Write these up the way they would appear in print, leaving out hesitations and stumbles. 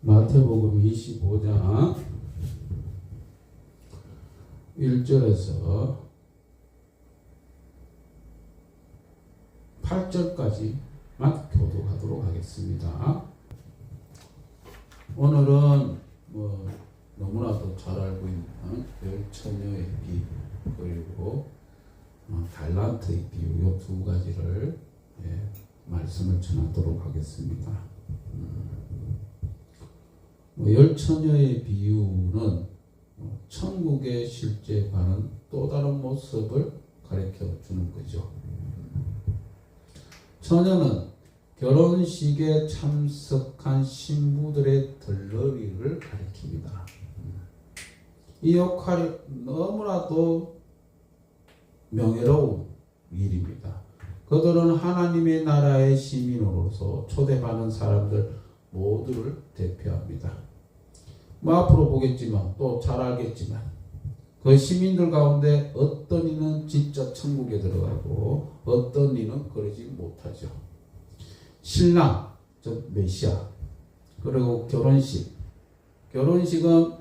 마태복음 25장 1절에서 8절까지만 교독하도록 하겠습니다. 오늘은 너무나도 잘 알고 있는 열처녀의 비 그리고 달란트의 비유 이 두 가지를 말씀을 전하도록 하겠습니다. 열처녀의 비유는 천국의 실제 관은 또 다른 모습을 가르쳐 주는 거죠. 처녀는 결혼식에 참석한 신부들의 덜러리를 가리킵니다. 이 역할이 너무나도 명예로운 일입니다. 그들은 하나님의 나라의 시민으로서 초대받은 사람들 모두를 대표합니다. 앞으로 보겠지만 또 잘 알겠지만 그 시민들 가운데 어떤 이는 진짜 천국에 들어가고 어떤 이는 그러지 못하죠. 신랑, 즉 메시아, 그리고 결혼식은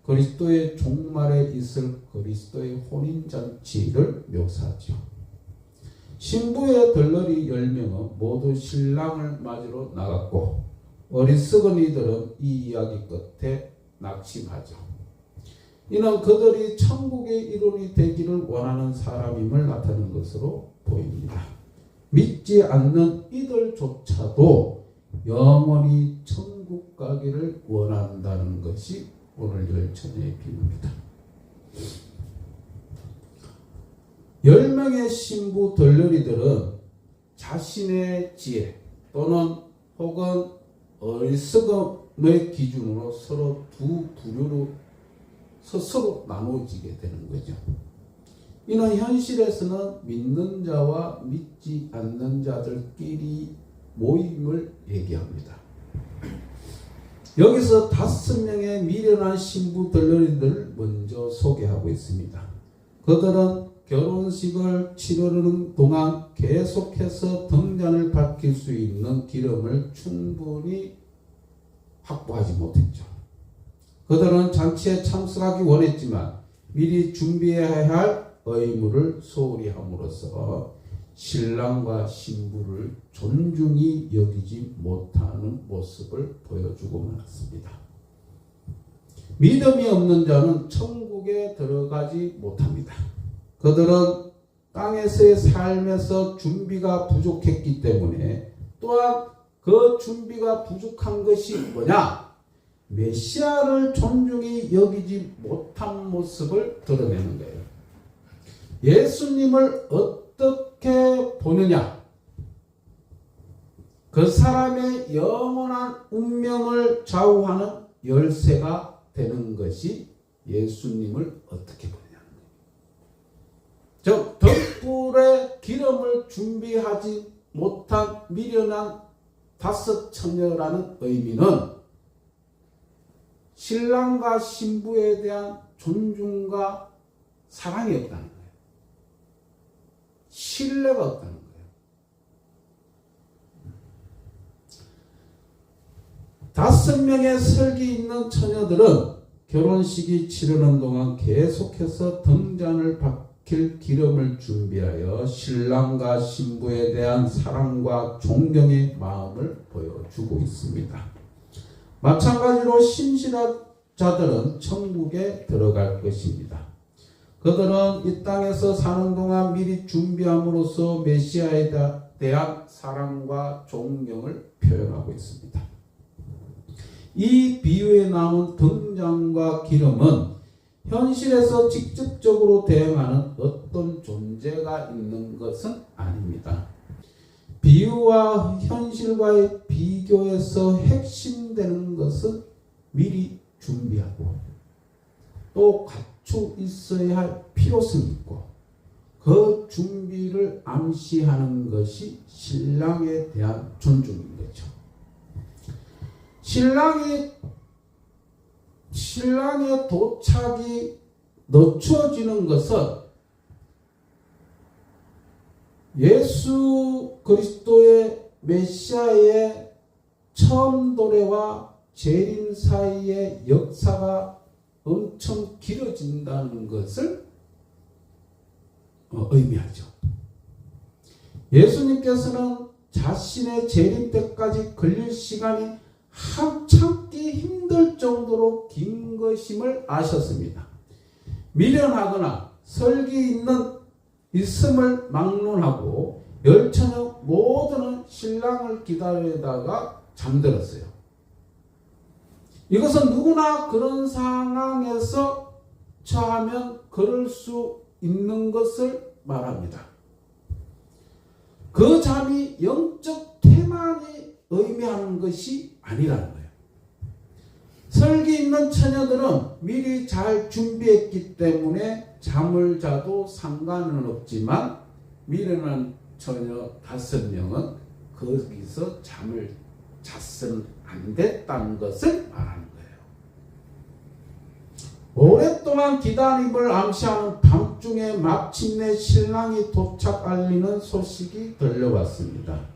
그리스도의 종말에 있을 그리스도의 혼인잔치를 묘사하죠. 신부의 덜러리 10명은 모두 신랑을 맞으러 나갔고 어리석은 이들은 이 이야기 끝에 낙심하죠. 이는 그들이 천국의 일원이 되기를 원하는 사람임을 나타내는 것으로 보입니다. 믿지 않는 이들조차도 영원히 천국 가기를 원한다는 것이 오늘 열처녀의 비유입니다. 10명의 신부 덜러리들은 자신의 지혜 또는 혹은 어리석음의 기준으로 서로 두 부류로 스스로 나눠지게 되는 거죠. 이는 현실에서는 믿는 자와 믿지 않는 자들끼리 모임을 얘기합니다. 여기서 5명의 미련한 신부 덜러리들을 먼저 소개하고 있습니다. 그들은 결혼식을 치르는 동안 계속해서 등잔을 밝힐 수 있는 기름을 충분히 확보하지 못했죠. 그들은 잔치에 참석하기 원했지만 미리 준비해야 할 의무를 소홀히 함으로써 신랑과 신부를 존중히 여기지 못하는 모습을 보여주고 말았습니다. 믿음이 없는 자는 천국에 들어가지 못합니다. 그들은 땅에서의 삶에서 준비가 부족했기 때문에 또한 그 준비가 부족한 것이 뭐냐? 메시아를 존중히 여기지 못한 모습을 드러내는 거예요. 예수님을 어떻게 보느냐? 그 사람의 영원한 운명을 좌우하는 열쇠가 되는 것이 예수님을 어떻게 보느냐는 거예요. 즉 덕불에 기름을 준비하지 못한 미련한 5 처녀라는 의미는 신랑과 신부에 대한 존중과 사랑이 없다는 거예요. 신뢰가 없다는 거예요. 5명의 설기 있는 처녀들은 결혼식이 치르는 동안 계속해서 등잔을 밝힐 기름을 준비하여 신랑과 신부에 대한 사랑과 존경의 마음을 보여주고 있습니다. 마찬가지로 신실한 자들은 천국에 들어갈 것입니다. 그들은 이 땅에서 사는 동안 미리 준비함으로써 메시아에 대한 사랑과 존경을 표현하고 있습니다. 이 비유에 나온 등잔과 기름은 현실에서 직접적으로 대응하는 어떤 존재가 있는 것은 아닙니다. 비유와 현실과의 비교에서 핵심되는 것은 미리 준비하고 또 갖추 있어야 할 필요성이 있고 그 준비를 암시하는 것이 신랑에 대한 존중인 거죠. 신랑의 도착이 늦춰지는 것은 예수 그리스도의 메시아의 처음 도래와 재림 사이의 역사가 엄청 길어진다는 것을 의미하죠. 예수님께서는 자신의 재림 때까지 걸릴 시간이 참기 힘들 정도로 긴 것임을 아셨습니다. 미련하거나 설기 있음을 막론하고 열처녀 모두는 신랑을 기다리다가 잠들었어요. 이것은 누구나 그런 상황에서 처하면 그럴 수 있는 것을 말합니다. 그 잠이 영적 태만이 의미하는 것이 아니라는 거예요. 설기 있는 처녀들은 미리 잘 준비했기 때문에 잠을 자도 상관은 없지만 미련한 처녀 5명은 거기서 잠을 잤으면 안 됐다는 것을 말하는 거예요. 오랫동안 기다림을 암시하는 밤중에 마침내 신랑이 도착 알리는 소식이 들려왔습니다.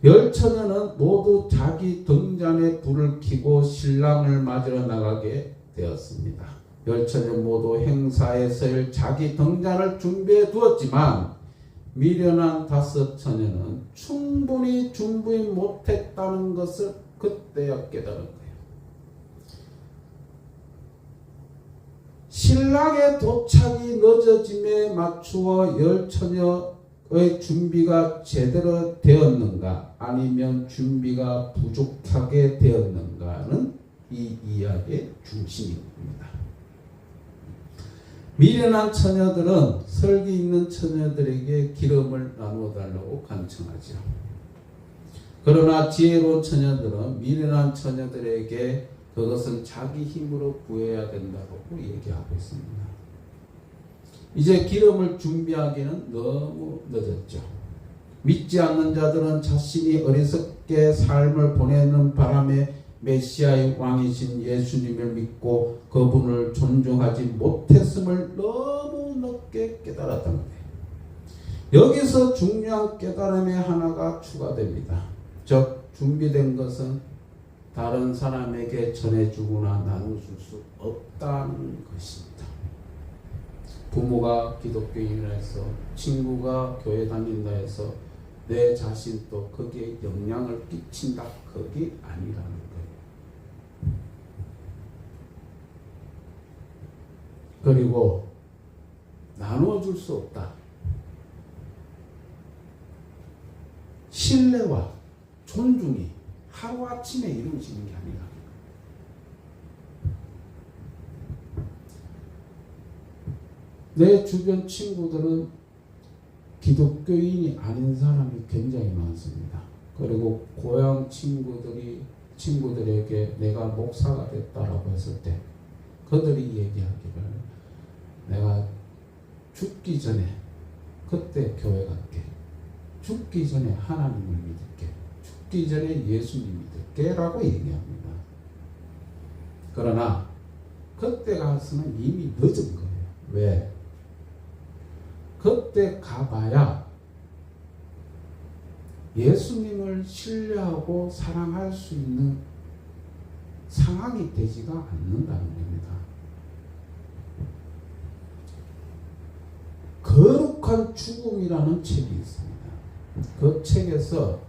10처녀는 모두 자기 등잔에 불을 켜고 신랑을 맞으러 나가게 되었습니다. 10처녀 모두 행사에 설 자기 등잔을 준비해 두었지만 미련한 5처녀는 충분히 준비 못했다는 것을 그때야 깨달은 거예요. 신랑의 도착이 늦어짐에 맞추어 10처녀의 준비가 제대로 되었는가 아니면 준비가 부족하게 되었는가는 이 이야기의 중심입니다. 미련한 처녀들은 설기 있는 처녀들에게 기름을 나누어 달라고 간청하죠. 그러나 지혜로운 처녀들은 미련한 처녀들에게 그것은 자기 힘으로 구해야 된다고 얘기하고 있습니다. 이제 기름을 준비하기는 너무 늦었죠. 믿지 않는 자들은 자신이 어리석게 삶을 보내는 바람에 메시아의 왕이신 예수님을 믿고 그분을 존중하지 못했음을 너무 늦게 깨달았던 거예요. 여기서 중요한 깨달음의 하나가 추가됩니다. 즉 준비된 것은 다른 사람에게 전해주거나 나눠줄 수 없다는 것입니다. 부모가 기독교인이라 해서 친구가 교회 다닌다 해서 내 자신도 거기에 영향을 끼친다 그게 아니라는 거예요. 그리고 나눠줄 수 없다. 신뢰와 존중이 하루아침에 이루어지는 게 아니라 내 주변 친구들은 기독교인이 아닌 사람이 굉장히 많습니다. 그리고 고향 친구들에게 내가 목사가 됐다라고 했을 때 그들이 얘기하기를 내가 죽기 전에 그때 교회 갈게. 죽기 전에 하나님을 믿을게. 죽기 전에 예수님 믿을게 라고 얘기합니다. 그러나 그때 가서는 이미 늦은 거예요. 왜? 그때 가봐야 예수님을 신뢰하고 사랑할 수 있는 상황이 되지가 않는다는 겁니다. 거룩한 죽음이라는 책이 있습니다. 그 책에서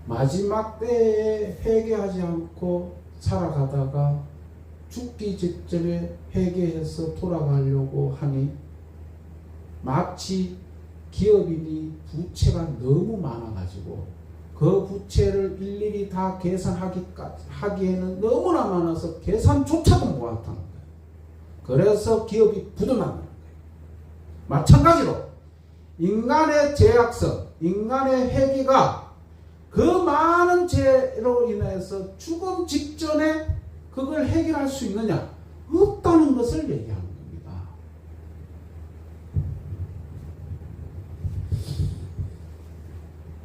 마지막 때에 회개하지 않고 살아가다가 죽기 직전에 회개해서 돌아가려고 하니 마치 기업인이 부채가 너무 많아가지고 그 부채를 일일이 다 계산하기에는 너무나 많아서 계산조차도 못한다는 거예요. 그래서 기업이 부도나는 거예요. 마찬가지로 인간의 죄악성, 인간의 회개가 그 많은 죄로 인해서 죽음 직전에 그걸 해결할 수 있느냐? 없다는 것을 얘기하는 겁니다.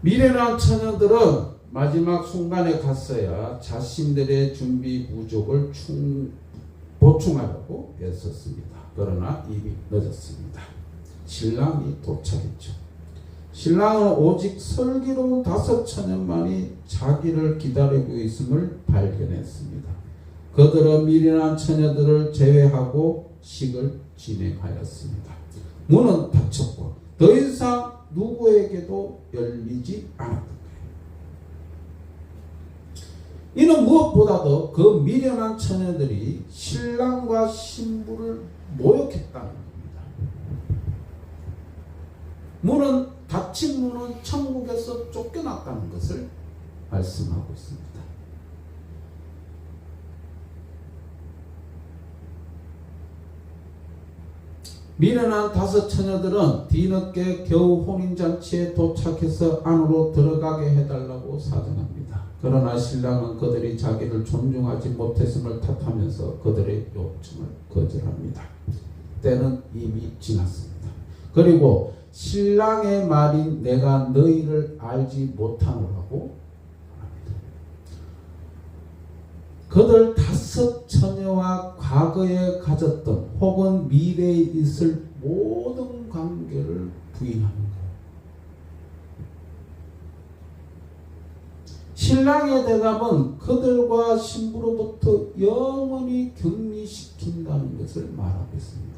미련한 처녀들은 마지막 순간에 갔어야 자신들의 준비 부족을 보충하려고 애썼습니다. 그러나 이미 늦었습니다. 신랑이 도착했죠. 신랑은 오직 슬기로운 5처녀만이 자기를 기다리고 있음을 발견했습니다. 그들은 미련한 처녀들을 제외하고 식을 진행하였습니다. 문은 닫혔고 더 이상 누구에게도 열리지 않았던 거예요. 이는 무엇보다도 그 미련한 처녀들이 신랑과 신부를 모욕했다는 겁니다. 닫힌 문은 천국에서 쫓겨났다는 것을 말씀하고 있습니다. 미련한 5 처녀들은 뒤늦게 겨우 혼인잔치에 도착해서 안으로 들어가게 해달라고 사정합니다. 그러나 신랑은 그들이 자기를 존중하지 못했음을 탓하면서 그들의 요청을 거절합니다. 때는 이미 지났습니다. 그리고 신랑의 말인 내가 너희를 알지 못하노라고 합니다. 그들 5 처녀와 과거에 가졌던 혹은 미래에 있을 모든 관계를 부인하는 거예요. 신랑의 대답은 그들과 신부로부터 영원히 격리시킨다는 것을 말하고 있습니다.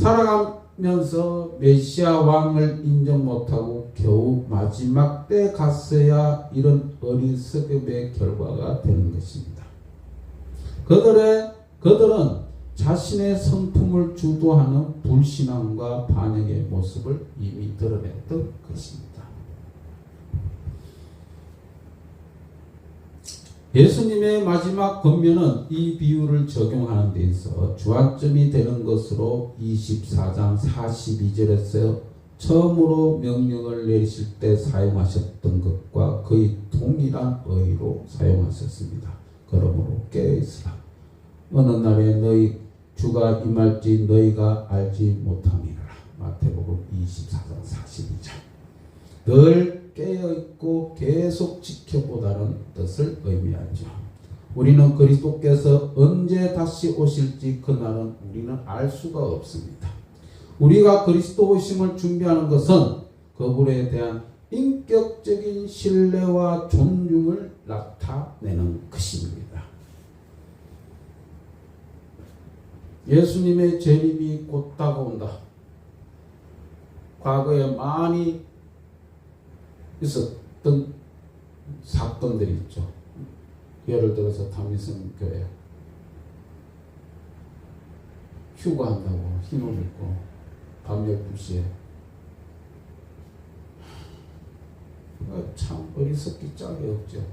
살아가면서 메시아 왕을 인정 못하고 겨우 마지막 때 갔어야 이런 어리석음의 결과가 되는 것입니다. 그들은 자신의 성품을 주도하는 불신앙과 반역의 모습을 이미 드러냈던 것입니다. 예수님의 마지막 권면은 이 비유를 적용하는 데 있어 주안점이 되는 것으로 24장 42절에서 처음으로 명령을 내리실 때 사용하셨던 것과 거의 동일한 어휘로 사용하셨습니다. 그러므로 깨어있으라. 어느 날에 너희 주가 임할지 너희가 알지 못함이라. 마태복음 24장 42절. 늘 깨어있고 계속 지켜보다는 뜻을 의미하죠. 우리는 그리스도께서 언제 다시 오실지 그날은 우리는 알 수가 없습니다. 우리가 그리스도 오심을 준비하는 것은 그분에 대한 인격적인 신뢰와 존중을 나타내는 것입니다. 예수님의 재림이 곧 다가온다. 과거에 많이 있었던 사건들이 있죠. 예를 들어서 다미슨 교회 휴가한다고 흰옷 입고 밤 12시에 참 어리석기 짝이 없죠.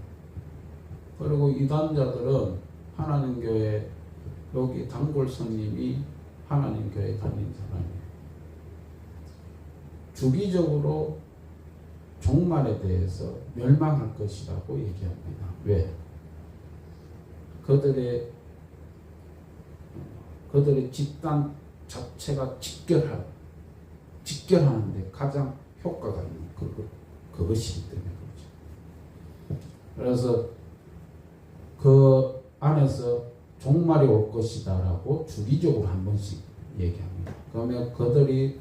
그리고 이단자들은 하나님 교회 여기 단골 스님이 하나님 교회 다니는 사람이에요. 주기적으로 종말에 대해서 멸망할 것이라고 얘기합니다. 왜? 그들의 집단 자체가 직결하는데 가장 효과가 있는 그것이기 때문에 그렇죠. 그래서 그 안에서 종말이 올 것이다라고 주기적으로 한 번씩 얘기합니다. 그러면 그들이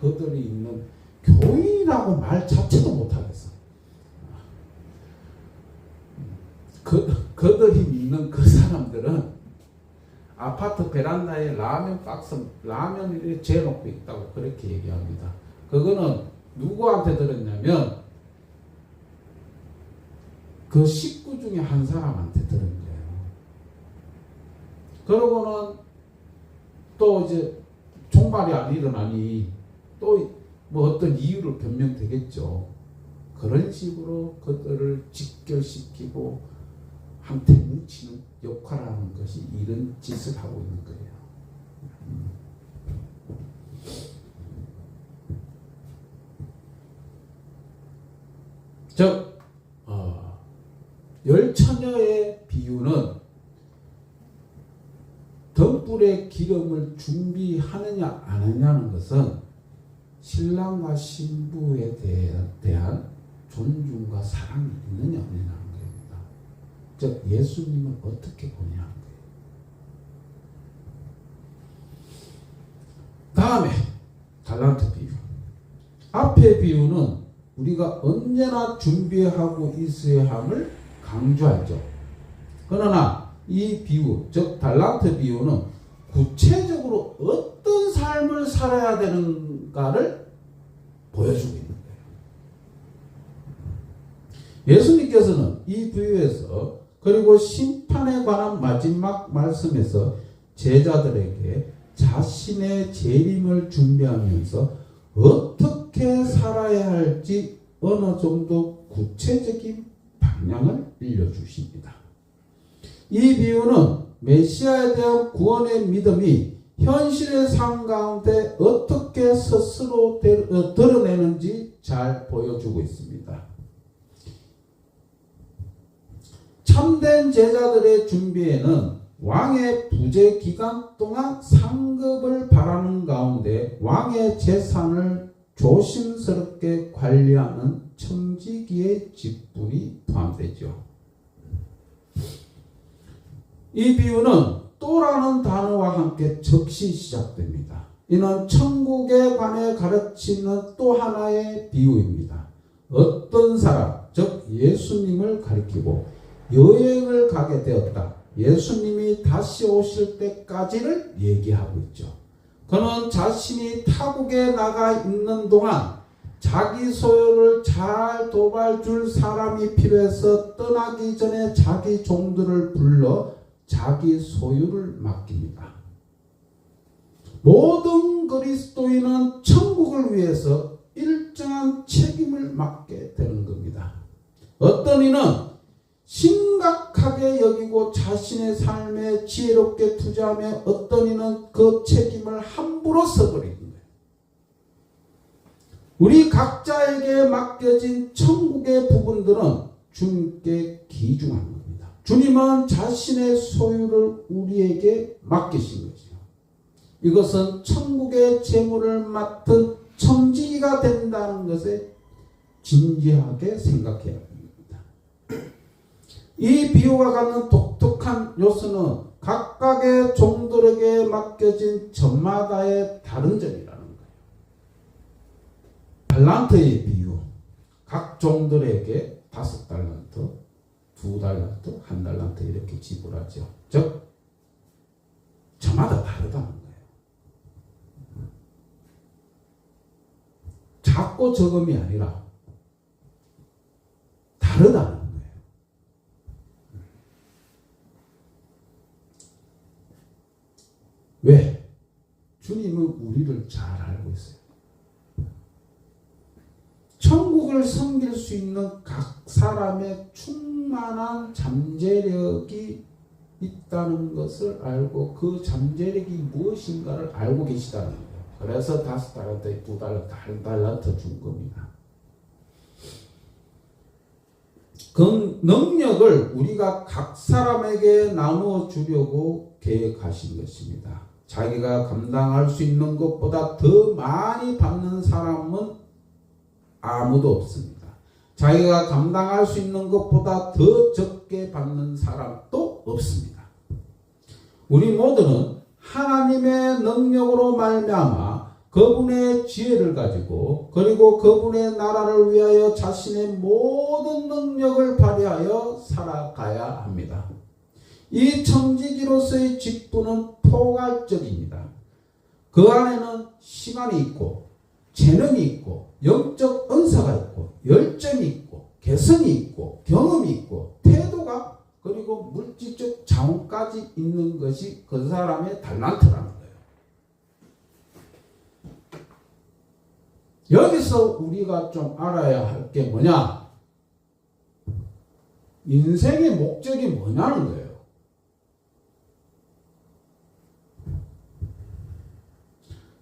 있는 교인이라고 말 자체도 못하겠어. 그들이 믿는 그 사람들은 아파트 베란다에 라면을 재놓고 있다고 그렇게 얘기합니다. 그거는 누구한테 들었냐면 그 식구 중에 한 사람한테 들은 거예요. 그러고는 또 이제 종말이 안 일어나니 또 뭐 어떤 이유로 변명되겠죠. 그런 식으로 그들을 직결시키고 한테 뭉치는 역할을 하는 것이 이런 짓을 하고 있는 거예요. 즉, 10처녀의 비유는 등불의 기름을 준비하느냐 안 하느냐는 것은 신랑과 신부에 대한 존중과 사랑이 있느냐 없느냐는 겁니다. 즉 예수님은 어떻게 보냐는 거예요. 다음에 달란트 비유. 앞의 비유는 우리가 언제나 준비하고 있어야 함을 강조하죠. 그러나 이 비유, 즉 달란트 비유는 구체적으로 어떤 삶을 살아야 되는가를 보여주고 있는 거예요. 예수님께서는 이 비유에서 그리고 심판에 관한 마지막 말씀에서 제자들에게 자신의 재림을 준비하면서 어떻게 살아야 할지 어느 정도 구체적인 방향을 일러주십니다. 이 비유는 메시아에 대한 구원의 믿음이 현실의 삶 가운데 어떻게 스스로 드러내는지 잘 보여주고 있습니다. 참된 제자들의 준비에는 왕의 부재 기간 동안 상급을 바라는 가운데 왕의 재산을 조심스럽게 관리하는 청지기의 직분이 포함되죠. 이 비유는 또라는 단어와 함께 즉시 시작됩니다. 이는 천국에 관해 가르치는 또 하나의 비유입니다. 어떤 사람, 즉 예수님을 가리키고 여행을 가게 되었다. 예수님이 다시 오실 때까지를 얘기하고 있죠. 그는 자신이 타국에 나가 있는 동안 자기 소유를 잘 도와줄 사람이 필요해서 떠나기 전에 자기 종들을 불러 자기 소유를 맡깁니다. 모든 그리스도인은 천국을 위해서 일정한 책임을 맡게 되는 겁니다. 어떤 이는 심각하게 여기고 자신의 삶에 지혜롭게 투자하며 어떤 이는 그 책임을 함부로 써버리는 거예요. 우리 각자에게 맡겨진 천국의 부분들은 주님께 기중한 겁니다. 주님은 자신의 소유를 우리에게 맡기신 거죠. 이것은 천국의 재물을 맡은 청지기가 된다는 것에 진지하게 생각해야 합니다. 이 비유가 갖는 독특한 요소는 각각의 종들에게 맡겨진 전마다의 다른 점이라는 거예요. 달란트의 비유, 각 종들에게 5달란트, 2달란트, 1달란트 이렇게 지불하죠. 즉 저마다 다르다는 거예요. 작고 적음이 아니라 다르다는 거예요. 왜? 주님은 우리를 잘 알고 있어요. 천국을 섬길 수 있는 각 사람의 충만한 잠재력이 있다는 것을 알고 그 잠재력이 무엇인가를 알고 계시다는 거예요. 그래서 5달란트, 2달란트, 1달란트 준 겁니다. 그 능력을 우리가 각 사람에게 나누어 주려고 계획하신 것입니다. 자기가 감당할 수 있는 것보다 더 많이 받는 사람은 아무도 없습니다. 자기가 감당할 수 있는 것보다 더 적게 받는 사람도 없습니다. 우리 모두는 하나님의 능력으로 말미암아 그분의 지혜를 가지고 그리고 그분의 나라를 위하여 자신의 모든 능력을 발휘하여 살아가야 합니다. 이 청지기로서의 직분은 포괄적입니다. 그 안에는 시간이 있고 재능이 있고 영적 은사가 있고 열정이 있고 개성이 있고 경험이 있고 태도가 그리고 물질적 자원까지 있는 것이 그 사람의 달란트라는 거예요. 여기서 우리가 좀 알아야 할 게 뭐냐? 인생의 목적이 뭐냐는 거예요.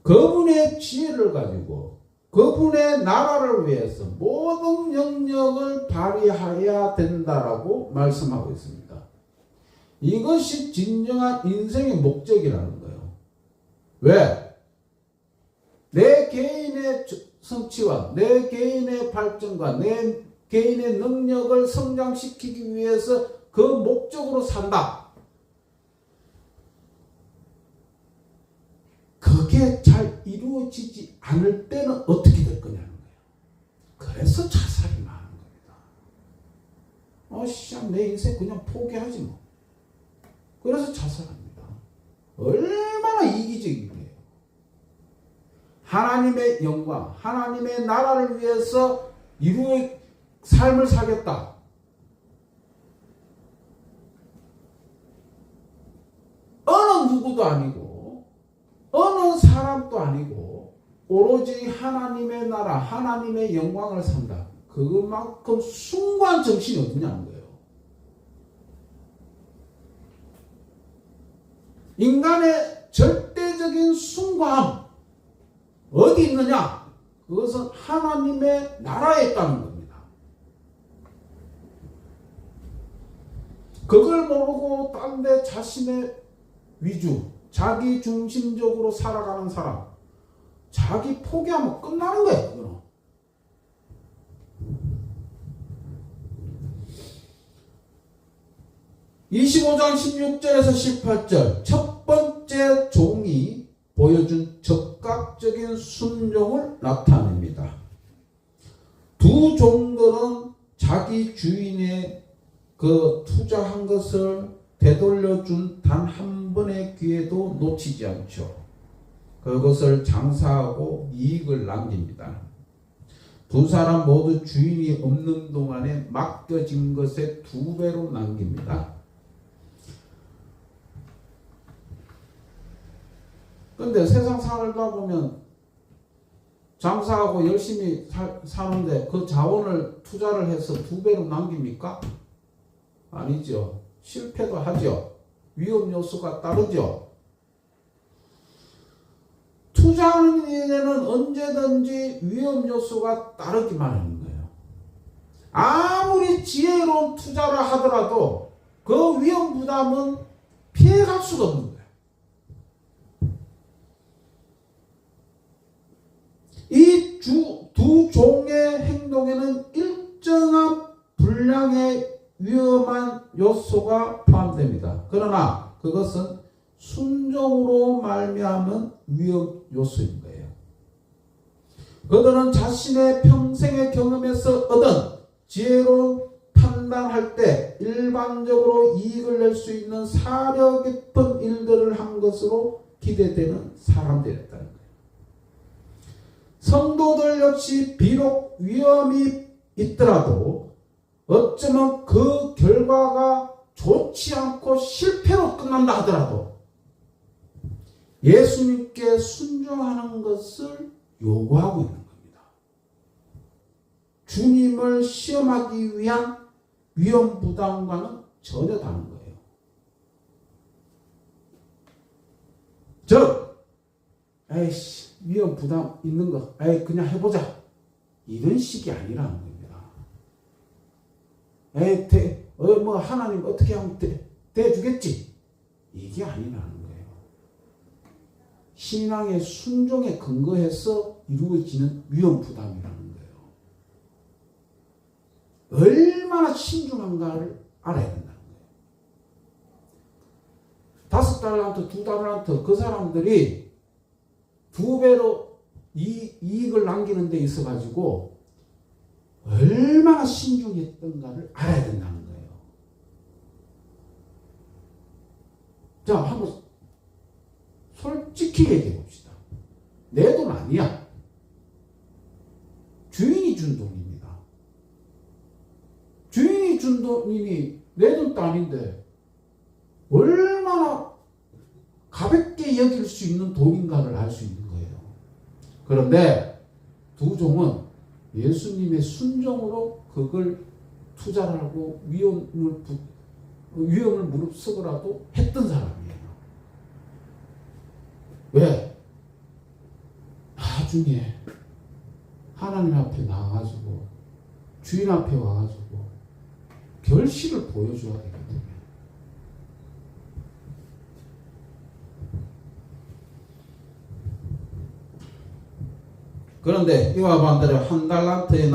그분의 지혜를 가지고 그분의 나라를 위해서 모든 영역을 발휘해야 된다라고 말씀하고 있습니다. 이것이 진정한 인생의 목적이라는 거예요. 왜? 내 개인의 성취와 내 개인의 발전과 내 개인의 능력을 성장시키기 위해서 그 목적으로 산다. 그게 잘 이루어지지 않을 때는 어떻게 될 거냐는 거예요. 그래서 자살이 많은 겁니다. 내 인생 그냥 포기하지 뭐. 그래서 자살합니다. 얼마나 이기적인 거예요. 하나님의 영광, 하나님의 나라를 위해서 이루의 삶을 살겠다. 어느 누구도 아니고 어느 사람도 아니고 오로지 하나님의 나라, 하나님의 영광을 산다. 그것만큼 숭고한 정신이 어디냐는 거예요. 인간의 절대적인 숭고함 어디 있느냐? 그것은 하나님의 나라에 있다는 겁니다. 그걸 모르고 딴 데 자신의 위주, 자기 중심적으로 살아가는 사람, 자기 포기하면 끝나는 거예요. 그거는. (25장 16절에서 18절) 첫 번째 종이 보여준 적극적인 순종을 나타냅니다. 두 종들은 자기 주인의 그 투자한 것을 되돌려준 단 한 번의 기회도 놓치지 않죠. 그것을 장사하고 이익을 남깁니다. 두 사람 모두 주인이 없는 동안에 맡겨진 것의 2배로 남깁니다. 근데 세상 살다 보면 장사하고 열심히 사는데 그 자원을 투자를 해서 2배로 남깁니까? 아니죠. 실패도 하죠. 위험 요소가 따르죠. 투자하는 일에는 언제든지 위험 요소가 따르기 마련인 거예요. 아무리 지혜로운 투자를 하더라도 그 위험 부담은 피해갈 수가 없는 거예요. 이 두 종의 행동에는 일정한 분량의 위험한 요소가 포함됩니다. 그러나 그것은 순종으로 말미암은 위험 요소인 거예요. 그들은 자신의 평생의 경험에서 얻은 지혜로 판단할 때 일반적으로 이익을 낼 수 있는 사려 깊은 일들을 한 것으로 기대되는 사람들이었다는 거예요. 성도들 역시 비록 위험이 있더라도 어쩌면 그 결과가 좋지 않고 실패로 끝난다 하더라도 예수님께 순종하는 것을 요구하고 있는 겁니다. 주님을 시험하기 위한 위험 부담과는 전혀 다른 거예요. 즉, 에이씨, 위험 부담 있는 거, 에이, 그냥 해보자. 이런 식이 아니라는 겁니다. 에이, 하나님 어떻게 하면 대주겠지? 이게 아니라는 거예요. 신앙의 순종에 근거해서 이루어지는 위험 부담이라는 거예요. 얼마나 신중한가를 알아야 된다는 거예요. 5달란트, 2달란트 그 사람들이 2배로 이익을 남기는 데 있어가지고 얼마나 신중했던가를 알아야 된다는 거예요. 자, 한번 솔직히 얘기해 봅시다. 내 돈 아니야. 주인이 준 돈입니다. 주인이 준 돈이니 내 돈도 아닌데 얼마나 가볍게 여길 수 있는 돈인가를 알 수 있는 거예요. 그런데 두 종은 예수님의 순종으로 그걸 투자를 하고 위험을 무릅쓰고라도 했던 사람이에요. 왜? 나중에 하나님 앞에 나와가지고 주인 앞에 와가지고 결실을 보여줘야 되기 때문에. 그런데 이와 반대로 1달란트에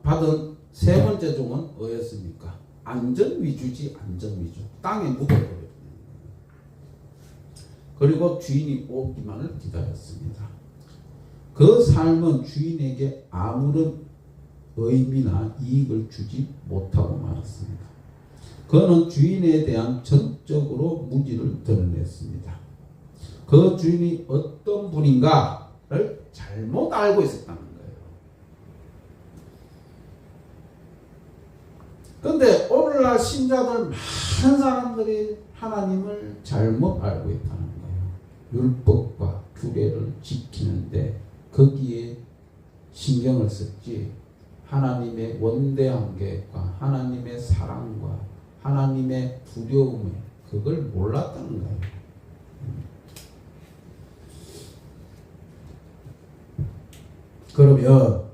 받은 세 번째 종은 뭐였습니까? 안전 위주지, 안전 위주. 땅에 묻어버려요. 그리고 주인이 오기만을 기다렸습니다. 그 삶은 주인에게 아무런 의미나 이익을 주지 못하고 말았습니다. 그는 주인에 대한 전적으로 무지를 드러냈습니다. 그 주인이 어떤 분인가를 잘못 알고 있었다는 거예요. 그런데 오늘날 신자들 많은 사람들이 하나님을 잘못 알고 있다는 거예요. 율법과 규례를 지키는데 거기에 신경을 썼지 하나님의 원대한 계획과 하나님의 사랑과 하나님의 두려움을 그걸 몰랐다는 거예요. 그러면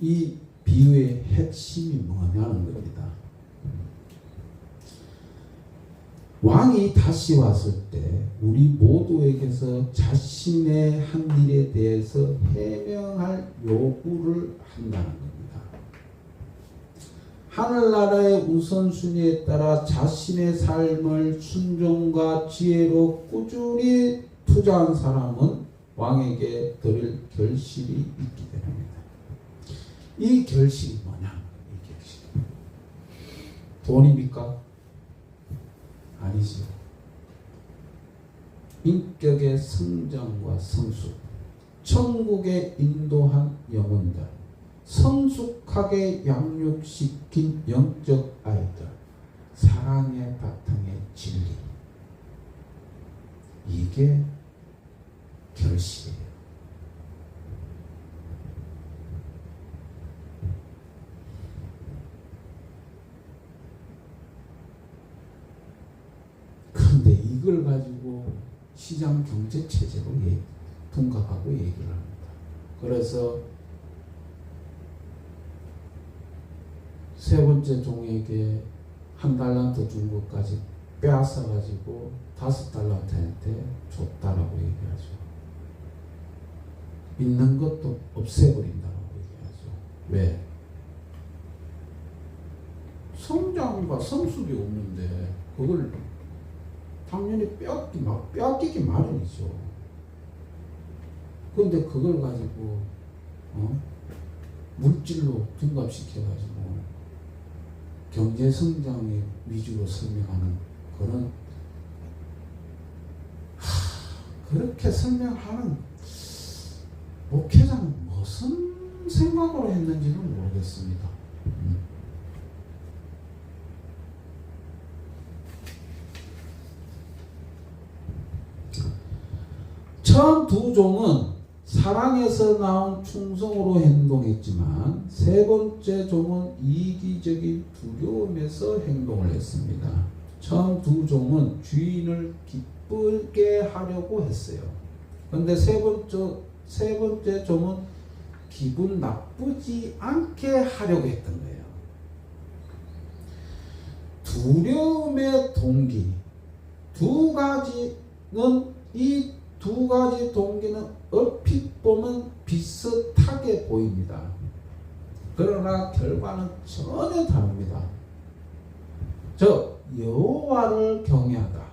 이 비유의 핵심이 뭐냐는 겁니다. 왕이 다시 왔을 때 우리 모두에게서 자신의 한 일에 대해서 해명할 요구를 한다는 겁니다. 하늘나라의 우선순위에 따라 자신의 삶을 순종과 지혜로 꾸준히 투자한 사람은 왕에게 드릴 결실이 있기 때문입니다. 이 결실이 뭐냐? 이 결실. 돈입니까? 아니죠. 인격의 성장과 성숙, 천국에 인도한 영혼들, 성숙하게 양육시킨 영적 아이들, 사랑의 바탕의 진리. 이게 결실이에요. 그런데 이걸 가지고 시장 경제 체제로 둔갑하고 얘기를 합니다. 그래서 세 번째 종에게 1달란트 준 것까지 빼앗아 가지고 5달란트한테 줬다라고 얘기하죠. 있는 것도 없애버린다고 얘기하죠. 왜? 성장과 성숙이 없는데 그걸 당연히 빼앗기기 마련이죠. 그런데 그걸 가지고 물질로 둔갑시켜가지고 경제 성장의 위주로 설명하는 그런 그렇게 설명하는 목회자는 무슨 생각으로 했는지는 모르겠습니다. 처음 두 종은 사랑에서 나온 충성으로 행동했지만 세 번째 종은 이기적인 두려움에서 행동을 했습니다. 처음 두 종은 주인을 기쁘게 하려고 했어요. 그런데 세 번째 종은 기분 나쁘지 않게 하려고 했던 거예요. 두려움의 동기 두 가지는 이 두 가지 동기는 얼핏 보면 비슷하게 보입니다. 그러나 결과는 전혀 다릅니다. 즉 여호와를 경외하다.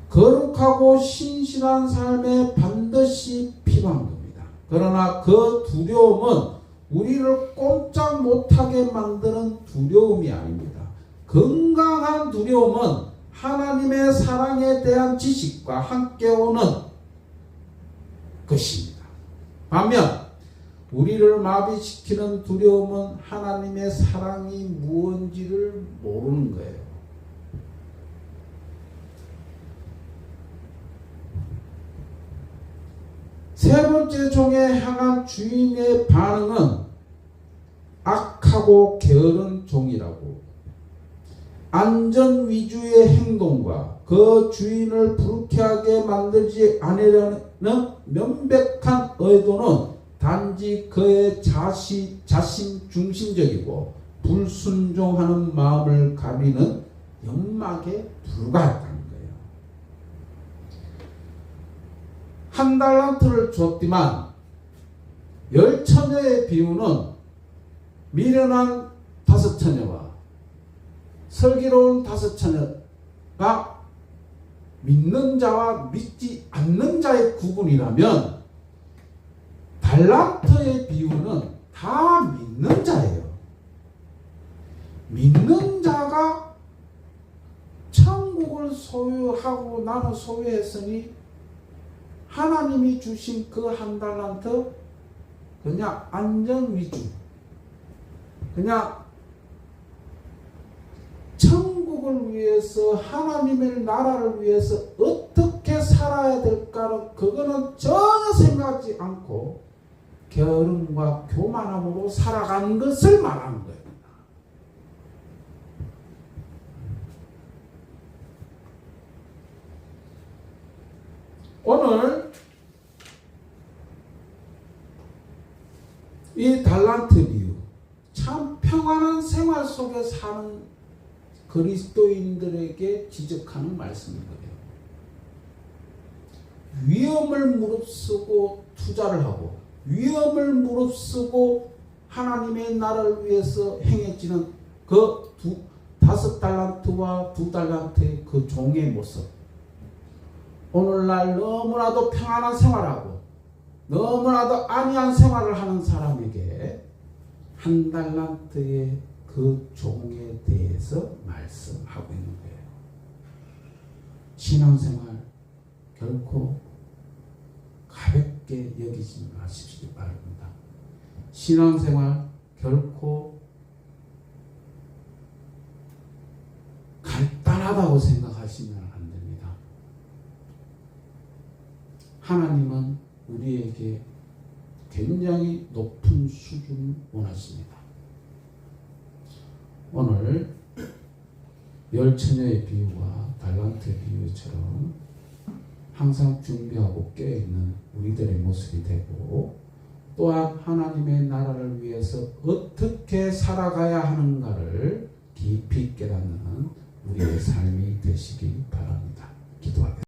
거룩하고 신실한 삶에 반드시 필요한 겁니다. 그러나 그 두려움은 우리를 꼼짝 못하게 만드는 두려움이 아닙니다. 건강한 두려움은 하나님의 사랑에 대한 지식과 함께 오는 것입니다. 반면 우리를 마비시키는 두려움은 하나님의 사랑이 무언지를 모르는 거예요. 세 번째 종에 향한 주인의 반응은 악하고 게으른 종이라고 안전 위주의 행동과 그 주인을 불쾌하게 만들지 않으려는 명백한 의도는 단지 그의 자신 중심적이고 불순종하는 마음을 가리는 연막에 불과했다는 거예요. 1달란트를 줬지만 10처녀의 비유는 미련한 5처녀와 슬기로운 5처녀가 믿는 자와 믿지 않는 자의 구분이라면 달란트의 비유는 다 믿는 자예요. 믿는 자가 천국을 소유하고 나는 소유했으니 하나님이 주신 그 한 달란트 그냥 안전 위주, 그냥 천국을 위해서, 하나님의 나라를 위해서 어떻게 살아야 될까는 그거는 전혀 생각하지 않고 게으름과 교만함으로 살아가는 것을 말하는 거예요. 오늘 이 달란트 비유, 참 평안한 생활 속에 사는 그리스도인들에게 지적하는 말씀인 거예요. 위험을 무릅쓰고 투자를 하고 위험을 무릅쓰고 하나님의 나라를 위해서 행해지는 그 5달란트와 2달란트의 그 종의 모습, 오늘날 너무나도 평안한 생활하고 너무나도 안이한 생활을 하는 사람에게 1달란트의 그 종에 대해서 말씀하고 있는 거예요. 신앙생활 결코 가볍게 여기지 마십시오 바랍니다. 신앙생활 결코 간단하다고 생각하시면 안 됩니다. 하나님은 우리에게 굉장히 높은 수준을 원하십니다. 오늘 열처녀의 비유와 달란트의 비유처럼 항상 준비하고 깨어있는 우리들의 모습이 되고, 또한 하나님의 나라를 위해서 어떻게 살아가야 하는가를 깊이 깨닫는 우리의 삶이 되시기 바랍니다.